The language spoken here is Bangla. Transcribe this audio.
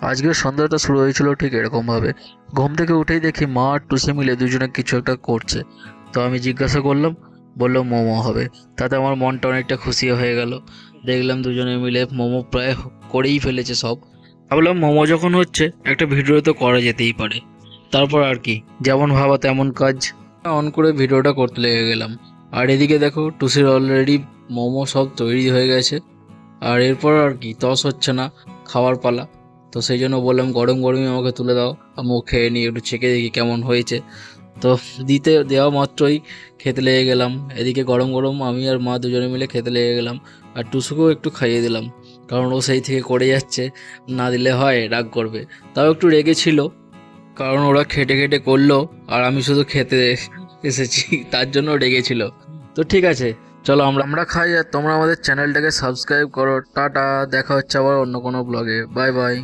আজকের সন্ধ্যাটা শুরু হয়েছিল ঠিক এরকমভাবে। ঘুম থেকে উঠেই দেখি মা আর টুসি মিলে দুজনে কিছু একটা করছে। তো আমি জিজ্ঞাসা করলাম, বললো মোমো হবে। তাতে আমার মনটা অনেকটা খুশি হয়ে গেল। দেখলাম দুজনে মিলে মোমো প্রায় করেই ফেলেছে সব। ভাবলাম মোমো যখন হচ্ছে একটা ভিডিও তো করা যেতেই পারে। তারপর আর কি, যেমন ভাবা তেমন কাজ। অন করে ভিডিওটা করতে লেগে গেলাম। আর এদিকে দেখো টুসির অলরেডি মোমো সব তৈরি হয়ে গেছে। আর এরপর আর কি তস হচ্ছে না, খাওয়ার পালা। তো সেই জন্য বললাম গরম গরমই আমাকে তুলে দাও, আমিও খেয়ে নিই, একটু চেখে দেখি কেমন হয়েছে। তো দিতে দেওয়া মাত্রই খেতে লেগে গেলাম। এদিকে গরম গরম আমি আর মা দুজনে মিলে খেতে লেগে গেলাম। আর টুসুকেও একটু খাইয়ে দিলাম, কারণ ও সেই থেকে করে যাচ্ছে, না দিলে হয় রাগ করবে। তাও একটু রেগেছিল, কারণ ওরা খেটে খেটে করলো আর আমি শুধু খেতে এসেছি, তার জন্য রেগেছিল। তো ঠিক আছে, চলো আমরা আমরা খাই আর তোমরা আমাদের চ্যানেলটাকে সাবস্ক্রাইব করো। টাটা, দেখা হচ্ছে আবার অন্য কোনো ব্লগে। Bye bye.